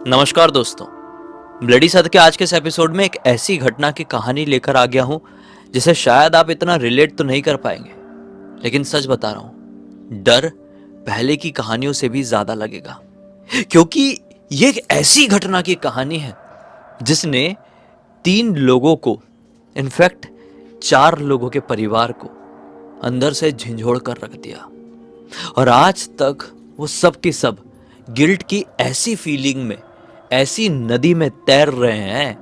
नमस्कार दोस्तों। ब्लडी सद के आज के इस एपिसोड में एक ऐसी घटना की कहानी लेकर आ गया हूं जिसे शायद आप इतना रिलेट तो नहीं कर पाएंगे, लेकिन सच बता रहा हूं, डर पहले की कहानियों से भी ज्यादा लगेगा, क्योंकि ये एक ऐसी घटना की कहानी है जिसने 3 लोगों को, इनफैक्ट 4 लोगों के परिवार को अंदर से झंझोड़ कर रख दिया। और आज तक वो सब के सब गिल्ट की ऐसी फीलिंग में, ऐसी नदी में तैर रहे हैं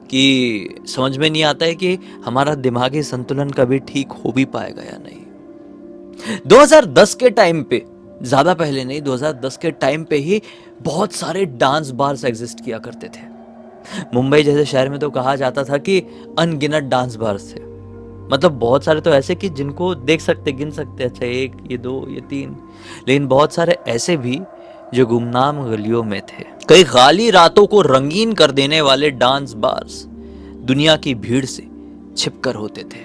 कि समझ में नहीं आता है कि हमारा दिमागी संतुलन कभी ठीक हो भी पाएगा या नहीं। 2010 के टाइम पे, ज्यादा पहले नहीं, 2010 के टाइम पे ही बहुत सारे डांस बार्स एग्जिस्ट किया करते थे। मुंबई जैसे शहर में तो कहा जाता था कि अनगिनत डांस बार्स थे। मतलब बहुत सारे तो ऐसे कि जिनको देख सकते, गिन सकते, अच्छा 1, ये 2, ये 3, लेकिन बहुत सारे ऐसे भी जो गुमनाम गलियों में थे। कई खाली रातों को रंगीन कर देने वाले डांस बार्स दुनिया की भीड़ से छिपकर होते थे।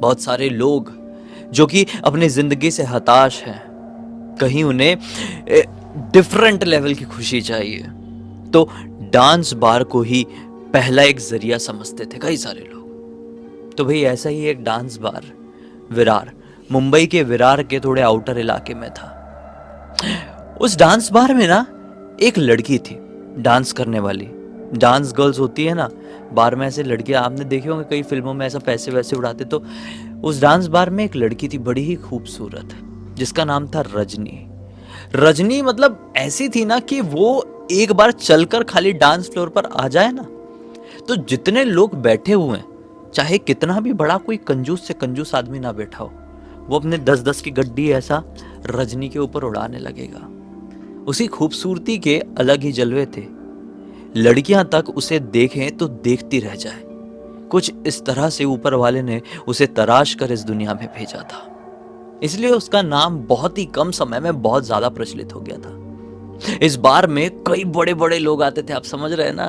बहुत सारे लोग जो कि अपनी जिंदगी से हताश हैं, कहीं उन्हें डिफरेंट लेवल की खुशी चाहिए, तो डांस बार को ही पहला एक जरिया समझते थे कई सारे लोग। तो भाई ऐसा ही एक डांस बार विरार, मुंबई के विरार के थोड़े आउटर इलाके में था। उस डांस बार में ना एक लड़की थी डांस करने वाली। डांस गर्ल्स होती है ना बार में, ऐसे लड़कियां आपने देखी होंगे कई फिल्मों में, ऐसा पैसे वैसे उड़ाते। तो उस डांस बार में एक लड़की थी बड़ी ही खूबसूरत, जिसका नाम था रजनी। रजनी मतलब ऐसी थी ना कि वो एक बार चलकर खाली डांस फ्लोर पर आ जाए ना, तो जितने लोग बैठे हुए हैं, चाहे कितना भी बड़ा कोई कंजूस से कंजूस आदमी ना बैठा हो, वो अपने 10-10 की गड्डी ऐसा रजनी के ऊपर उड़ाने लगेगा। उसी खूबसूरती के अलग ही जलवे थे। लड़कियां तक उसे देखें तो देखती रह जाए। कुछ इस तरह से ऊपर वाले ने उसे तराश कर इस दुनिया में भेजा था, इसलिए उसका नाम बहुत ही कम समय में बहुत ज्यादा प्रचलित हो गया था। इस बार में कई बड़े बड़े लोग आते थे, आप समझ रहे हैं ना,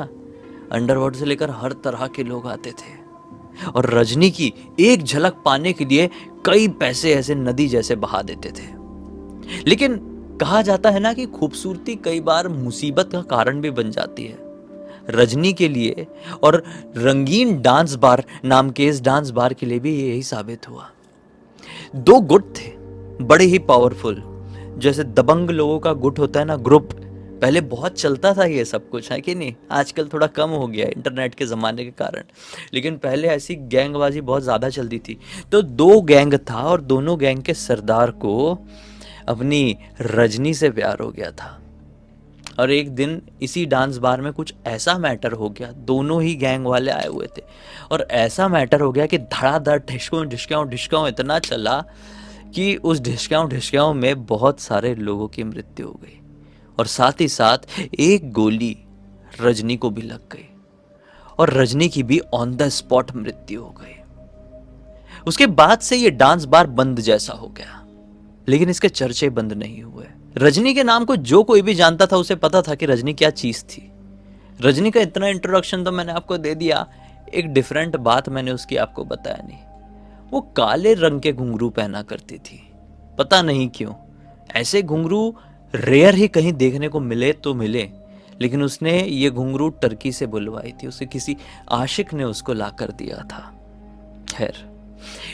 अंडरवर्ल्ड से लेकर हर तरह के लोग आते थे। और रजनी की एक झलक पाने के लिए कई पैसे ऐसे नदी जैसे बहा देते थे। लेकिन कहा जाता है ना कि खूबसूरती कई बार मुसीबत का कारण भी बन जाती है। रजनी के लिए और रंगीन डांस बार नाम के इस डांस बार के लिए भी यही साबित हुआ। 2 गुट थे, बड़े ही पावरफुल, जैसे दबंग लोगों का गुट होता है ना, ग्रुप। पहले बहुत चलता था ये सब कुछ, है कि नहीं? आजकल थोड़ा कम हो गया इंटरनेट के ज़माने के कारण, लेकिन पहले ऐसी गैंगबाजी बहुत ज़्यादा चलती थी। तो 2 गैंग था और दोनों गैंग के सरदार को अपनी रजनी से प्यार हो गया था। और एक दिन इसी डांस बार में कुछ ऐसा मैटर हो गया, दोनों ही गैंग वाले आए हुए थे, और ऐसा मैटर हो गया कि धड़ाधड़ ढिशकों ढिशक्याओं ढिशक्याओं इतना चला कि उस ढिशक्याओं ढिशक्याओं में बहुत सारे लोगों की मृत्यु हो गई, और साथ ही साथ एक गोली रजनी को भी लग गई, और रजनी की भी ऑन द स्पॉट मृत्यु हो गई। उसके बाद से ये डांस बार बंद जैसा हो गया, लेकिन इसके चर्चे बंद नहीं हुए। रजनी के नाम को जो कोई भी जानता था उसे पता था कि रजनी क्या चीज थी। रजनी का इतना इंट्रोडक्शन तो मैंने आपको दे दिया, एक डिफरेंट बात मैंने उसकी आपको बताया नहीं। वो काले रंग के घुंघरू पहना करती थी, पता नहीं क्यों। ऐसे घुंघरू रेयर ही कहीं देखने को मिले तो मिले, लेकिन उसने ये घुंघरू टर्की से बुलवाई थी, उसे किसी आशिक ने उसको ला कर दिया था। खैर,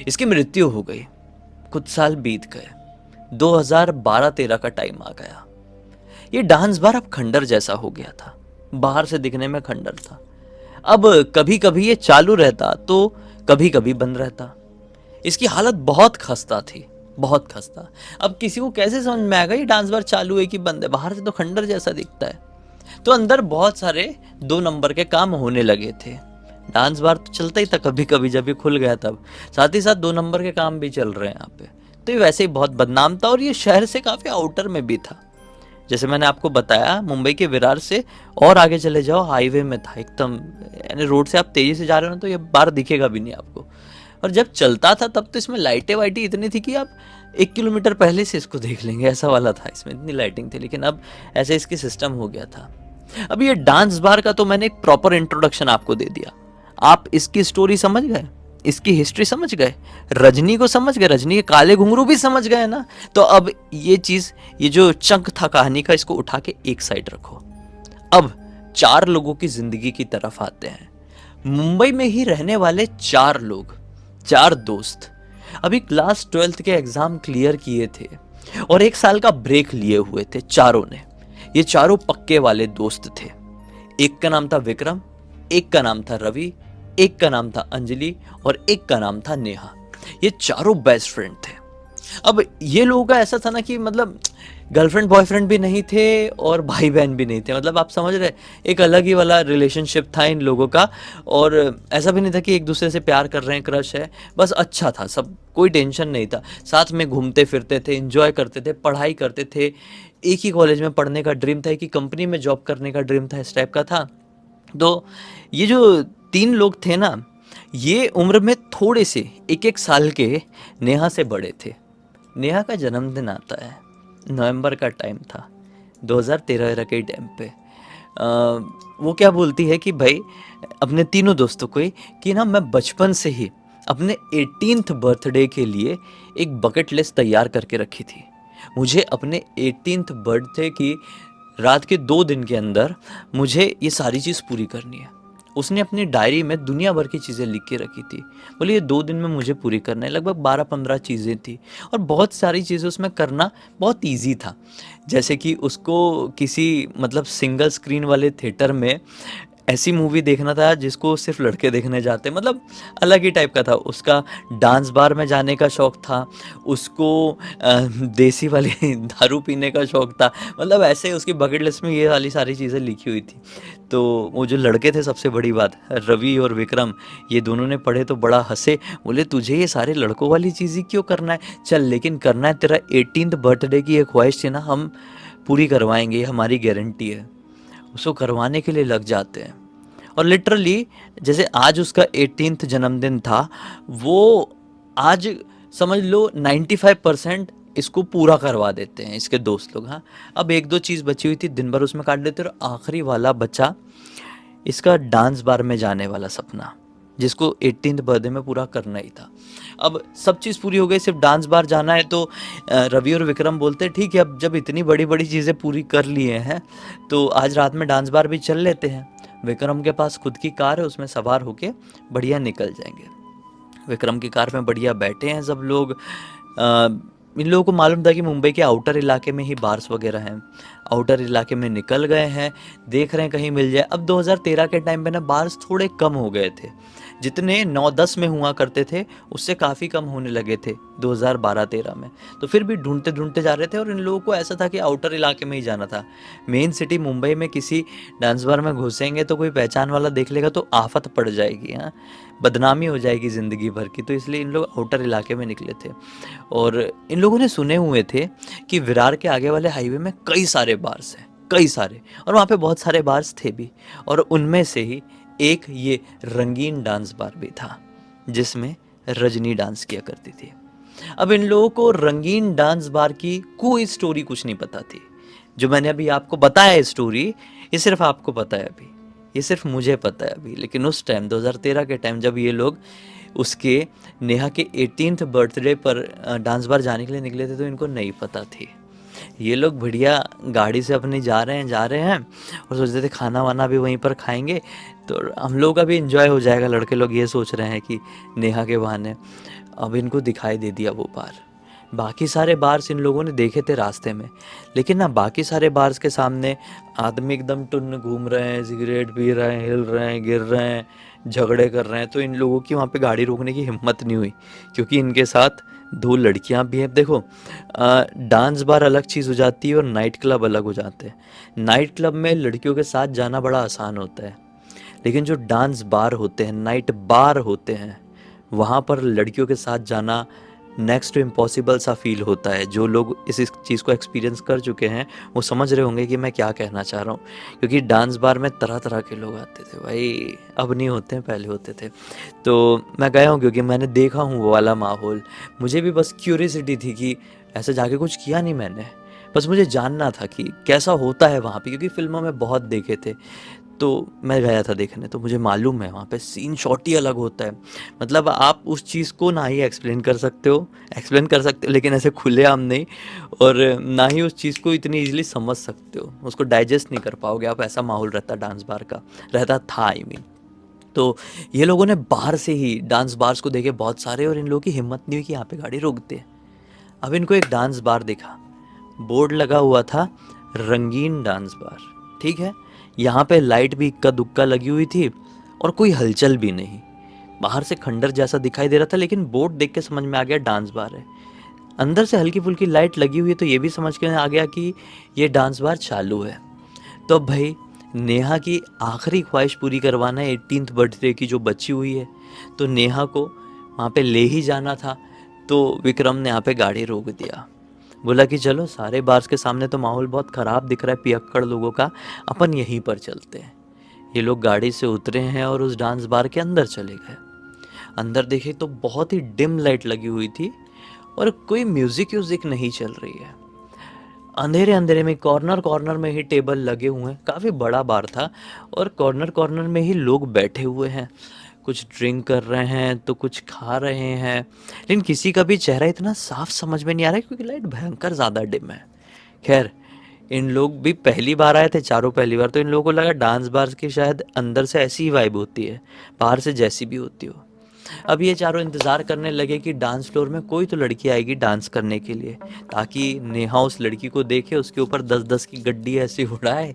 इसकी मृत्यु हो गई, कुछ साल बीत गए, 2012-13 का टाइम आ गया। ये डांस बार अब खंडर जैसा हो गया था, बाहर से दिखने में खंडर था। अब कभी कभी ये चालू रहता तो कभी कभी बंद रहता। इसकी हालत बहुत खस्ता थी, बहुत खस्ता। अब किसी को कैसे समझ में आएगा ये डांस बार चालू है कि बंद है? बाहर से तो खंडर जैसा दिखता है। तो अंदर बहुत सारे 2 नंबर के काम होने लगे थे। डांस बार तो चलता ही था कभी कभी, जब ये खुल गया तब, साथ ही साथ 2 नंबर के काम भी चल रहे हैं यहाँ पे। तो ये वैसे ही बहुत बदनाम था, और ये शहर से काफ़ी आउटर में भी था। जैसे मैंने आपको बताया, मुंबई के विरार से और आगे चले जाओ, हाईवे में था एकदम, यानी रोड से आप तेज़ी से जा रहे हो तो ये बार दिखेगा भी नहीं आपको। और जब चलता था तब तो इसमें लाइटें वाइटें इतनी थी कि आप 1 किलोमीटर पहले से इसको देख लेंगे, ऐसा वाला था, इसमें इतनी लाइटिंग थी। लेकिन अब ऐसे इसकी सिस्टम हो गया था। अब ये डांस बार का तो मैंने एक प्रॉपर इंट्रोडक्शन आपको दे दिया। आप इसकी स्टोरी समझ गए, इसकी हिस्ट्री समझ गए, रजनी को समझ गए, रजनी के काले घुंघरू भी समझ गए ना। तो अब ये चीज, ये जो चंक था कहानी का, इसको उठा के एक साइड रखो। अब 4 लोगों की जिंदगी की तरफ आते हैं। मुंबई में ही रहने वाले 4 लोग, 4 दोस्त अभी क्लास 12th के एग्जाम क्लियर किए थे और 1 साल का ब्रेक लिए हुए थे चारों ने। ये चारों पक्के वाले दोस्त थे। एक का नाम था विक्रम, एक का नाम था रवि, एक का नाम था अंजलि और एक का नाम था नेहा। ये चारों बेस्ट फ्रेंड थे। अब ये लोगों का ऐसा था ना कि मतलब गर्लफ्रेंड बॉयफ्रेंड भी नहीं थे और भाई बहन भी नहीं थे, मतलब आप समझ रहे, एक अलग ही वाला रिलेशनशिप था इन लोगों का। और ऐसा भी नहीं था कि एक दूसरे से प्यार कर रहे हैं, क्रश है, बस अच्छा था सब, कोई टेंशन नहीं था। साथ में घूमते फिरते थे, इंजॉय करते थे, पढ़ाई करते थे, एक ही कॉलेज में पढ़ने का ड्रीम था, एक ही कंपनी में जॉब करने का ड्रीम था, इस टाइप का था। तो ये जो 3 लोग थे ना, ये उम्र में थोड़े से 1-1 साल के नेहा से बड़े थे। नेहा का जन्मदिन आता है, नवंबर का टाइम था, 2013 के टाइम पे। वो क्या बोलती है कि भाई अपने तीनों दोस्तों को ही कि ना मैं बचपन से ही अपने 18th बर्थडे के लिए एक बकेट लिस्ट तैयार करके रखी थी। मुझे अपने 18th बर्थडे की रात के 2 दिन के अंदर मुझे ये सारी चीज़ पूरी करनी है। उसने अपनी डायरी में दुनिया भर की चीज़ें लिख के रखी थी। बोले ये 2 दिन में मुझे पूरी करना है। लगभग 12-15 चीज़ें थी और बहुत सारी चीज़ें उसमें करना बहुत ईजी था। जैसे कि उसको किसी मतलब सिंगल स्क्रीन वाले थिएटर में ऐसी मूवी देखना था जिसको सिर्फ लड़के देखने जाते, मतलब अलग ही टाइप का था उसका। डांस बार में जाने का शौक था उसको, देसी वाली दारू पीने का शौक था, मतलब ऐसे उसकी बकेट लिस्ट में ये वाली सारी चीज़ें लिखी हुई थी। तो वो जो लड़के थे, सबसे बड़ी बात रवि और विक्रम, ये दोनों ने पढ़े तो बड़ा हंसे। बोले तुझे ये सारे लड़कों वाली चीज़ें क्यों करना है, चल लेकिन करना है, तेरा 18th बर्थडे की एक ख्वाहिश थी ना, हम पूरी करवाएंगे, ये हमारी गारंटी है। उसको करवाने के लिए लग जाते हैं। और लिटरली जैसे आज उसका 18th जन्मदिन था, वो आज समझ लो 95% इसको पूरा करवा देते हैं इसके दोस्त लोग। हाँ, अब 1-2 चीज़ बची हुई थी, दिन भर उसमें काट देते, और आखिरी वाला बचा इसका डांस बार में जाने वाला सपना, जिसको 18th बर्थडे में पूरा करना ही था। अब सब चीज़ पूरी हो गई, सिर्फ डांस बार जाना है। तो रवि और विक्रम बोलते हैं ठीक है, अब जब इतनी बड़ी बड़ी चीज़ें पूरी कर लिए हैं तो आज रात में डांस बार भी चल लेते हैं। विक्रम के पास खुद की कार है, उसमें सवार होके बढ़िया निकल जाएंगे। विक्रम की कार में बढ़िया बैठे हैं सब लोग। इन लोगों को मालूम था कि मुंबई के आउटर इलाके में ही बार्स वगैरह हैं। आउटर इलाके में निकल गए हैं, देख रहे हैं कहीं मिल जाए। अब 2013 के टाइम पे ना बार्स थोड़े कम हो गए थे, जितने 9-10 में हुआ करते थे उससे काफ़ी कम होने लगे थे 2012-13 में। तो फिर भी ढूंढते ढूंढते जा रहे थे, और इन लोगों को ऐसा था कि आउटर इलाके में ही जाना था। मेन सिटी मुंबई में किसी डांस बार में घुसेंगे तो कोई पहचान वाला देख लेगा तो आफत पड़ जाएगी, हाँ, बदनामी हो जाएगी ज़िंदगी भर की। तो इसलिए इन लोग आउटर इलाके में निकले थे। और इन लोगों ने सुने हुए थे कि विरार के आगे वाले हाईवे में कई सारे बार्स हैं, कई सारे, और वहाँ पे बहुत सारे बार्स थे भी। और उनमें से ही एक ये रंगीन डांस बार भी था जिसमें रजनी डांस किया करती थी। अब इन लोगों को रंगीन डांस बार की कोई स्टोरी कुछ नहीं पता थी। जो मैंने अभी आपको बताया स्टोरी, ये सिर्फ आपको पता है अभी, ये सिर्फ मुझे पता है अभी। लेकिन उस टाइम 2013 के टाइम जब ये लोग उसके नेहा के 18th बर्थडे पर डांस बार जाने के लिए निकले थे तो इनको नहीं पता थी। ये लोग बढ़िया गाड़ी से अपने जा रहे हैं और सोचते थे खाना वाना भी वहीं पर खाएंगे तो हम लोग का भी एंजॉय हो जाएगा। लड़के लोग ये सोच रहे हैं कि नेहा के बहाने। अब इनको दिखाई दे दिया वो बार। बाकी सारे बार्स इन लोगों ने देखे थे रास्ते में, लेकिन ना बाकी सारे बार्स के सामने आदमी एकदम टुन्न घूम रहे हैं, सिगरेट पी रहे हैं, हिल रहे हैं, गिर रहे हैं, झगड़े कर रहे हैं। तो इन लोगों की वहाँ पे गाड़ी रोकने की हिम्मत नहीं हुई, क्योंकि इनके साथ 2 लड़कियां भी हैं। देखो, डांस बार अलग चीज़ हो जाती है और नाइट क्लब अलग हो जाते हैं। नाइट क्लब में लड़कियों के साथ जाना बड़ा आसान होता है, लेकिन जो डांस बार होते हैं, नाइट बार होते हैं, वहाँ पर लड़कियों के साथ जाना नेक्स्ट टू इम्पॉसिबल सा फील होता है। जो लोग इस चीज़ को एक्सपीरियंस कर चुके हैं वो समझ रहे होंगे कि मैं क्या कहना चाह रहा हूँ। क्योंकि डांस बार में तरह तरह के लोग आते थे भाई, अब नहीं होते हैं, पहले होते थे। तो मैं गया हूँ क्योंकि मैंने देखा हूँ वो वाला माहौल। मुझे भी बस क्यूरियसिटी थी कि ऐसे जाके कुछ किया नहीं मैंने, बस मुझे जानना था कि कैसा होता है वहाँ पे, क्योंकि फिल्मों में बहुत देखे थे। तो मैं गया था देखने, तो मुझे मालूम है वहाँ पे सीन शॉट ही अलग होता है। मतलब आप उस चीज़ को ना ही एक्सप्लेन कर सकते हो लेकिन ऐसे खुलेआम नहीं, और ना ही उस चीज़ को इतनी इजीली समझ सकते हो, उसको डाइजेस्ट नहीं कर पाओगे आप। ऐसा माहौल रहता डांस बार का, रहता था आई मीन। तो ये लोगों ने बाहर से ही डांस बार्स को देखे बहुत सारे, और इन लोगों की हिम्मत नहीं हुई कि यहाँ पे गाड़ी रोक दे। अब इनको एक डांस बार दिखा, बोर्ड लगा हुआ था रंगीन डांस बार, ठीक है। यहाँ पे लाइट भी इक्का दुक्का लगी हुई थी और कोई हलचल भी नहीं। बाहर से खंडर जैसा दिखाई दे रहा था, लेकिन बोर्ड देख के समझ में आ गया डांस बार है। अंदर से हल्की फुल्की लाइट लगी हुई है, तो ये भी समझ के आ गया कि ये डांस बार चालू है। तो अब भाई नेहा की आखिरी ख्वाहिश पूरी करवाना है, 18th बर्थडे की जो बची हुई है, तो नेहा को वहाँ पे ले ही जाना था। तो विक्रम ने यहाँ पे गाड़ी रोक दिया, बोला कि चलो सारे बार्स के सामने तो माहौल बहुत ख़राब दिख रहा है पियक्कड़ लोगों का, अपन यहीं पर चलते हैं। ये लोग गाड़ी से उतरे हैं और उस डांस बार के अंदर चले गए। अंदर देखे तो बहुत ही डिम लाइट लगी हुई थी और कोई म्यूज़िक व्यूज़िक नहीं चल रही है। अंधेरे अंधेरे में कॉर्नर कॉर्नर में ही टेबल लगे हुए हैं, काफ़ी बड़ा बार था, और कॉर्नर कॉर्नर में ही लोग बैठे हुए हैं, कुछ ड्रिंक कर रहे हैं तो कुछ खा रहे हैं, लेकिन किसी का भी चेहरा इतना साफ समझ में नहीं आ रहा है क्योंकि लाइट भयंकर ज़्यादा डिम है। खैर, इन लोग भी पहली बार आए थे, चारों पहली बार, तो इन लोगों को लगा डांस बार की शायद अंदर से ऐसी ही वाइब होती है, बाहर से जैसी भी होती हो। अब ये चारों इंतज़ार करने लगे कि डांस फ्लोर में कोई तो लड़की आएगी डांस करने के लिए, ताकि नेहा उस लड़की को देखे, उसके ऊपर 10-10 की गड्डी ऐसी उड़ाए,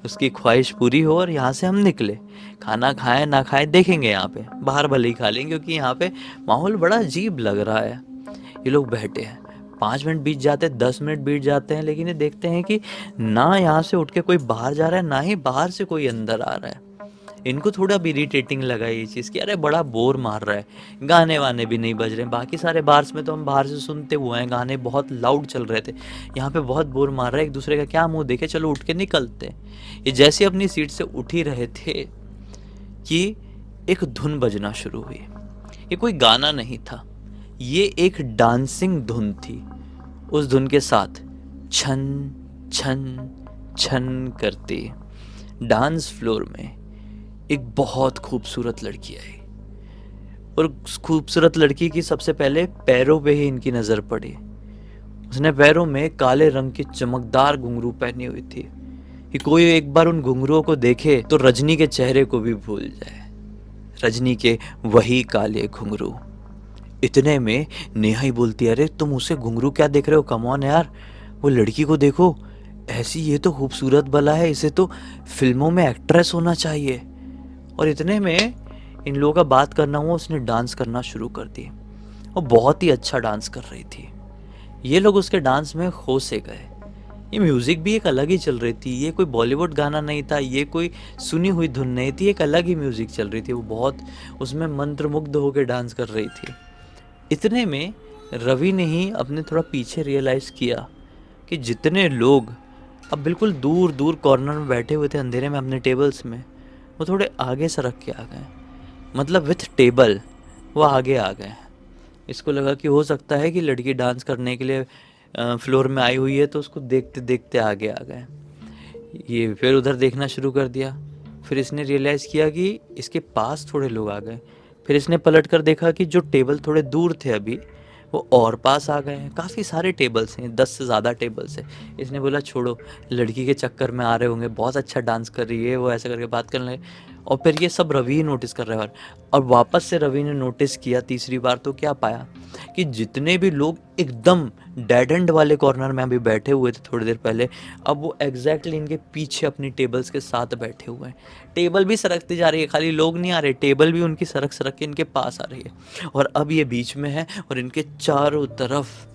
उसकी ख्वाहिश पूरी हो और यहाँ से हम निकले। खाना खाएं ना खाएं देखेंगे, यहाँ पे बाहर भले ही खा लेंगे, क्योंकि यहाँ पे माहौल बड़ा अजीब लग रहा है। ये लोग बैठे हैं, 5 मिनट बीत जाते हैं, 10 मिनट बीत जाते हैं, लेकिन ये देखते हैं कि ना यहाँ से उठ के कोई बाहर जा रहा है, ना ही बाहर से कोई अंदर आ रहा है। इनको थोड़ा भी इरिटेटिंग लगा ये चीज़ कि अरे बड़ा बोर मार रहा है, गाने वाने भी नहीं बज रहे हैं। बाकी सारे बार्स में तो हम बाहर से सुनते हुए हैं, गाने बहुत लाउड चल रहे थे, यहाँ पे बहुत बोर मार रहा है, एक दूसरे का क्या मुंह देखे, चलो उठ के निकलते। ये जैसे अपनी सीट से उठ ही रहे थे कि एक धुन बजना शुरू हुई। ये कोई गाना नहीं था, ये एक डांसिंग धुन थी। उस धुन के साथ छन छन छन करते डांस फ्लोर में एक बहुत खूबसूरत लड़की आई, और उस खूबसूरत लड़की की सबसे पहले पैरों पे ही इनकी नज़र पड़ी। उसने पैरों में काले रंग की चमकदार घुंघरू पहनी हुई थी कि कोई एक बार उन घुंघरुओं को देखे तो रजनी के चेहरे को भी भूल जाए, रजनी के वही काले घुंघरू। इतने में नेहा ही बोलती है, अरे तुम उसे घुंघरू क्या देख रहे हो, कम ऑन यार, वो लड़की को देखो, ऐसी ये तो खूबसूरत बला है, इसे तो फिल्मों में एक्ट्रेस होना चाहिए। और इतने में इन लोगों का बात करना हुआ, उसने डांस करना शुरू कर दी और बहुत ही अच्छा डांस कर रही थी। ये लोग उसके डांस में खो से गए। ये म्यूज़िक भी एक अलग ही चल रही थी, ये कोई बॉलीवुड गाना नहीं था, ये कोई सुनी हुई धुन नहीं थी, एक अलग ही म्यूज़िक चल रही थी। वो बहुत उसमें मंत्रमुग्ध होकर डांस कर रही थी। इतने में रवि ने ही अपने थोड़ा पीछे रियलाइज़ किया कि जितने लोग अब बिल्कुल दूर दूर कॉर्नर में बैठे हुए थे अंधेरे में अपने टेबल्स में, वो थोड़े आगे सरक के आ गए, मतलब विथ टेबल वो आगे आ गए। इसको लगा कि हो सकता है कि लड़की डांस करने के लिए फ्लोर में आई हुई है, तो उसको देखते देखते आगे आ गए। ये फिर उधर देखना शुरू कर दिया, फिर इसने रियलाइज़ किया कि इसके पास थोड़े लोग आ गए। फिर इसने पलट कर देखा कि जो टेबल थोड़े दूर थे अभी, वो और पास आ गए हैं। काफ़ी सारे टेबल्स हैं, 10 से ज़्यादा टेबल्स हैं। इसने बोला छोड़ो, लड़की के चक्कर में आ रहे होंगे, बहुत अच्छा डांस कर रही है वो, ऐसा करके बात करने लगे। और फिर ये सब रवि ही नोटिस कर रहा है। और वापस से रवि ने नोटिस किया तीसरी बार, तो क्या पाया कि जितने भी लोग एकदम डेड एंड वाले कॉर्नर में अभी बैठे हुए थे थोड़ी देर पहले, अब वो एग्जैक्टली इनके पीछे अपनी टेबल्स के साथ बैठे हुए हैं। टेबल भी सरकती जा रही है, खाली लोग नहीं आ रहे, टेबल भी उनकी सरक सरक के इनके पास आ रही है। और अब ये बीच में है और इनके चारों तरफ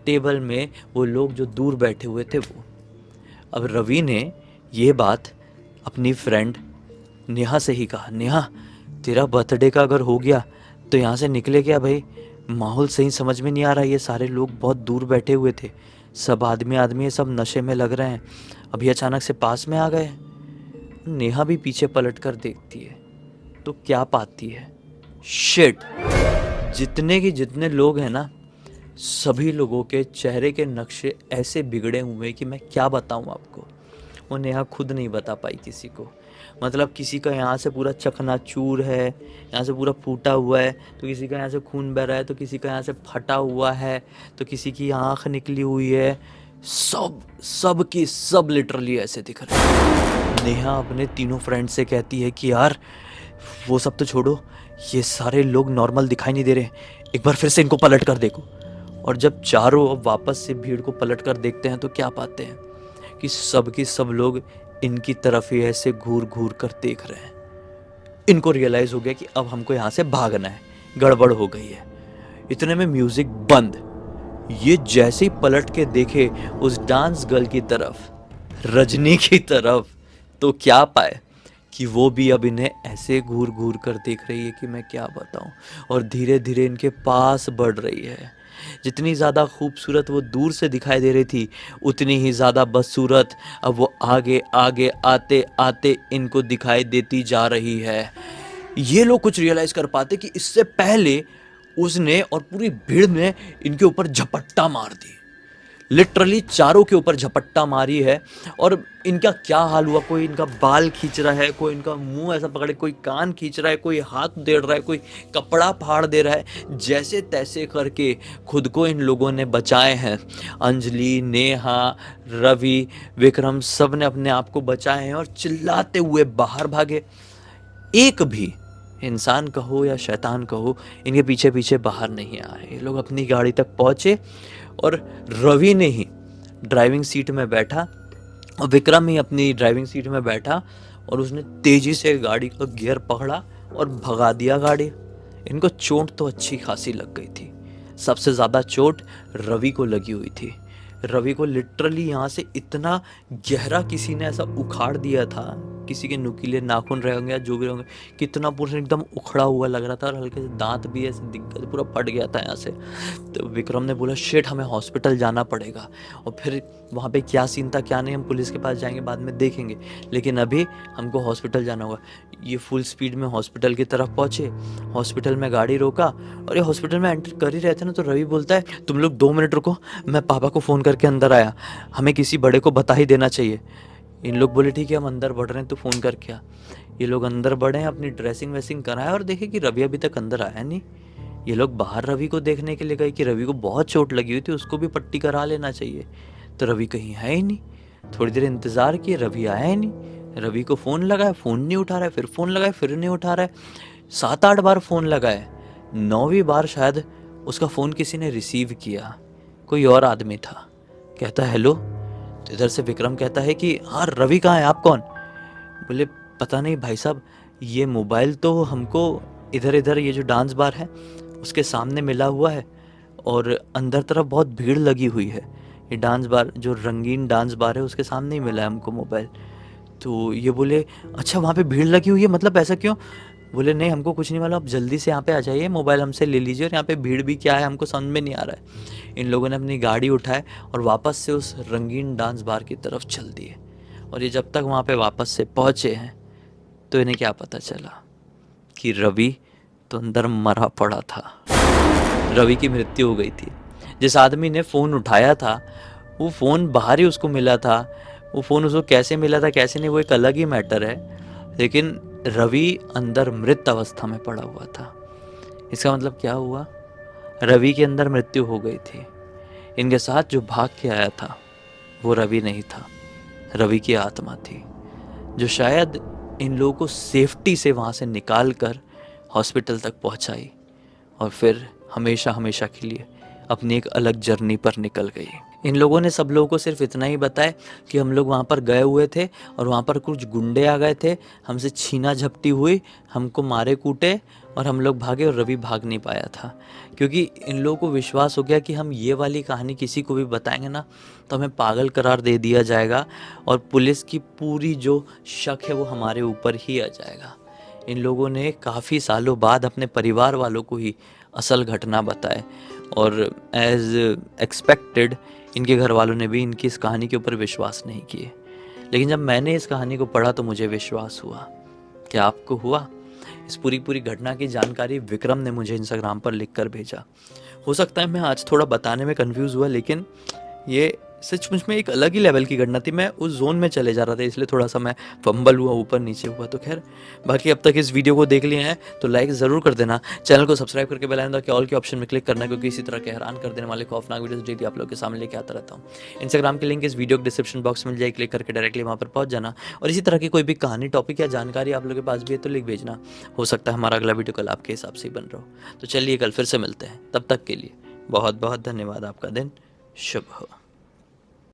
टेबल में वो लोग जो दूर बैठे हुए थे वो। अब रवि ने ये बात अपनी फ्रेंड नेहा से ही कहा, नेहा तेरा बर्थडे का अगर हो गया तो यहाँ से निकले क्या भाई, माहौल सही समझ में नहीं आ रहा, ये सारे लोग बहुत दूर बैठे हुए थे, सब आदमी आदमी सब नशे में लग रहे हैं, अभी अचानक से पास में आ गए। नेहा भी पीछे पलट कर देखती है तो क्या पाती है, शिट, जितने लोग हैं ना, सभी लोगों के चेहरे के नक्शे ऐसे बिगड़े हुए कि मैं क्या बताऊं आपको। वो नेहा खुद नहीं बता पाई किसी को। मतलब किसी का यहाँ से पूरा चकनाचूर है, यहाँ से पूरा फूटा हुआ है, तो किसी का यहाँ से खून बह रहा है, तो किसी का यहाँ से फटा हुआ है, तो किसी की आँख निकली हुई है। सब की सब लिटरली ऐसे दिख रहे हैं। नेहा अपने तीनों फ्रेंड से कहती है कि यार वो सब तो छोड़ो, ये सारे लोग नॉर्मल दिखाई नहीं दे रहे, एक बार फिर से इनको पलट कर देखो। और जब चारों अब वापस से भीड़ को पलट कर देखते हैं तो क्या पाते हैं कि सब लोग इनकी तरफ ही ऐसे घूर घूर कर देख रहे हैं। इनको रियलाइज हो गया कि अब हमको यहाँ से भागना है, गड़बड़ हो गई है। इतने में म्यूजिक बंद। ये जैसे ही पलट के देखे उस डांस गर्ल की तरफ, रजनी की तरफ, तो क्या पाए कि वो भी अब इन्हें ऐसे घूर घूर कर देख रही है कि मैं क्या बताऊं। और धीरे धीरे इनके पास बढ़ रही है। जितनी ज़्यादा खूबसूरत वो दूर से दिखाई दे रही थी, उतनी ही ज़्यादा बदसूरत अब वो आगे आगे आते आते इनको दिखाई देती जा रही है। ये लोग कुछ रियलाइज़ कर पाते कि इससे पहले उसने और पूरी भीड़ ने इनके ऊपर झपट्टा मार दी, लिटरली चारों के ऊपर झपट्टा मारी है। और इनका क्या हाल हुआ, कोई इनका बाल खींच रहा है, कोई इनका मुंह ऐसा पकड़े, कोई कान खींच रहा है, कोई हाथ उधेड़ रहा है, कोई कपड़ा फाड़ दे रहा है। जैसे तैसे करके खुद को इन लोगों ने बचाए हैं। अंजलि, नेहा, रवि, विक्रम सब ने अपने आप को बचाए हैं और चिल्लाते हुए बाहर भागे। एक भी इंसान कहो या शैतान कहो इनके पीछे पीछे बाहर नहीं आए। ये लोग अपनी गाड़ी तक पहुंचे और रवि ने ही ड्राइविंग सीट में बैठा और विक्रम ही अपनी ड्राइविंग सीट में बैठा और उसने तेजी से गाड़ी का गियर पकड़ा और भगा दिया गाड़ी। इनको चोट तो अच्छी खासी लग गई थी। सबसे ज़्यादा चोट रवि को लगी हुई थी। रवि को लिटरली यहाँ से इतना गहरा किसी ने ऐसा उखाड़ दिया था, किसी के नुकीले नाखून रहे होंगे या जो भी होंगे, कितना पूरा एकदम उखड़ा हुआ लग रहा था और हल्के से दांत भी ऐसे दिख गए, पूरा फट गया था यहाँ से। तो विक्रम ने बोला शिट, हमें हॉस्पिटल जाना पड़ेगा। और फिर वहाँ पे क्या सीन था क्या नहीं हम पुलिस के पास जाएंगे, बाद में देखेंगे, लेकिन अभी हमको हॉस्पिटल जाना होगा। ये फुल स्पीड में हॉस्पिटल की तरफ पहुँचे। हॉस्पिटल में गाड़ी रोका और ये हॉस्पिटल में एंटर कर ही रहे थे ना, तो रवि बोलता है तुम लोग 2 मिनट रुको, मैं पापा को फ़ोन करके अंदर आया, हमें किसी बड़े को बता ही देना चाहिए। इन लोग बोले ठीक है हम अंदर बढ़ रहे हैं, तो फ़ोन करके आ। ये लोग अंदर बढ़े, अपनी ड्रेसिंग वेसिंग कराए और देखे कि रवि अभी तक अंदर आया नहीं। ये लोग बाहर रवि को देखने के लिए गए कि रवि को बहुत चोट लगी हुई थी, उसको भी पट्टी करा लेना चाहिए। तो रवि कहीं है ही नहीं। थोड़ी देर इंतज़ार किए, रवि आया ही नहीं। रवि को फ़ोन लगाया, फ़ोन नहीं उठा रहा है, फिर फ़ोन लगाया, फिर नहीं उठा रहा है। 7-8 बार फ़ोन लगाए, 9वीं बार शायद उसका फ़ोन किसी ने रिसीव किया। कोई और आदमी था, कहता हेलो। तो इधर से विक्रम कहता है कि हाँ रवि कहाँ है, आप कौन? बोले पता नहीं भाई साहब, ये मोबाइल तो हमको इधर इधर ये जो डांस बार है उसके सामने मिला हुआ है और अंदर तरफ बहुत भीड़ लगी हुई है। ये डांस बार जो रंगीन डांस बार है उसके सामने ही मिला है हमको मोबाइल। तो ये बोले अच्छा वहाँ पे भीड़ लगी हुई है, मतलब ऐसा क्यों? बोले नहीं हमको कुछ नहीं मालूम, आप जल्दी से यहाँ पे आ जाइए, मोबाइल हमसे ले लीजिए, और यहाँ पे भीड़ भी क्या है हमको समझ में नहीं आ रहा है। इन लोगों ने अपनी गाड़ी उठाए और वापस से उस रंगीन डांस बार की तरफ चल दिए। और ये जब तक वहाँ पे वापस से पहुँचे हैं तो इन्हें क्या पता चला कि रवि तो अंदर मरा पड़ा था। रवि की मृत्यु हो गई थी। जिस आदमी ने फ़ोन उठाया था वो फ़ोन बाहर ही उसको मिला था। वो फ़ोन उसको कैसे मिला था कैसे नहीं वो एक अलग ही मैटर है, लेकिन रवि अंदर मृत अवस्था में पड़ा हुआ था। इसका मतलब क्या हुआ? रवि के अंदर मृत्यु हो गई थी। इनके साथ जो भाग के आया था वो रवि नहीं था, रवि की आत्मा थी, जो शायद इन लोगों को सेफ्टी से वहाँ से निकाल कर हॉस्पिटल तक पहुँचाई और फिर हमेशा हमेशा के लिए अपनी एक अलग जर्नी पर निकल गई। इन लोगों ने सब लोगों को सिर्फ इतना ही बताया कि हम लोग वहाँ पर गए हुए थे और वहाँ पर कुछ गुंडे आ गए थे, हमसे छीना झपटी हुई, हमको मारे कूटे और हम लोग भागे और रवि भाग नहीं पाया था। क्योंकि इन लोगों को विश्वास हो गया कि हम ये वाली कहानी किसी को भी बताएंगे ना तो हमें पागल करार दे दिया जाएगा और पुलिस की पूरी जो शक है वो हमारे ऊपर ही आ जाएगा। इन लोगों ने काफ़ी सालों बाद अपने परिवार वालों को ही असल घटना बताए और एज एक्सपेक्टेड इनके घर वालों ने भी इनकी इस कहानी के ऊपर विश्वास नहीं किए। लेकिन जब मैंने इस कहानी को पढ़ा तो मुझे विश्वास हुआ। क्या आपको हुआ? इस पूरी घटना की जानकारी विक्रम ने मुझे इंस्टाग्राम पर लिख कर भेजा। हो सकता है मैं आज थोड़ा बताने में कंफ्यूज हुआ, लेकिन ये सचमुच में एक अलग ही लेवल की घटना थी। मैं उस ज़ोन में चले जा रहा था, इसलिए थोड़ा-सा मैं फंबल हुआ, ऊपर नीचे हुआ। तो ख़ैर, बाकी अब तक इस वीडियो को देख लिए हैं तो लाइक ज़रूर कर देना। चैनल को सब्सक्राइब करके बेल आइकन दबा के ऑल के ऑप्शन में क्लिक करना, क्योंकि इसी तरह के हैरान कर देने वाले खौफनाक वीडियोज़ डेली आप लोगों के सामने लेके आता रहता हूँ। इंस्टाग्राम की लिंक इस वीडियो के डिस्क्रिप्शन बॉक्स में मिल जाएगी, क्लिक करके डायरेक्टली वहाँ पर पहुँच जाना। और इसी तरह की कोई भी कहानी, टॉपिक या जानकारी आप लोगों के पास भी है तो लिख भेजना। हो सकता है हमारा अगला वीडियो कल आपके हिसाब से ही बन रहा हो। तो चलिए कल फिर से मिलते हैं, तब तक के लिए बहुत बहुत धन्यवाद। आपका दिन शुभ हो।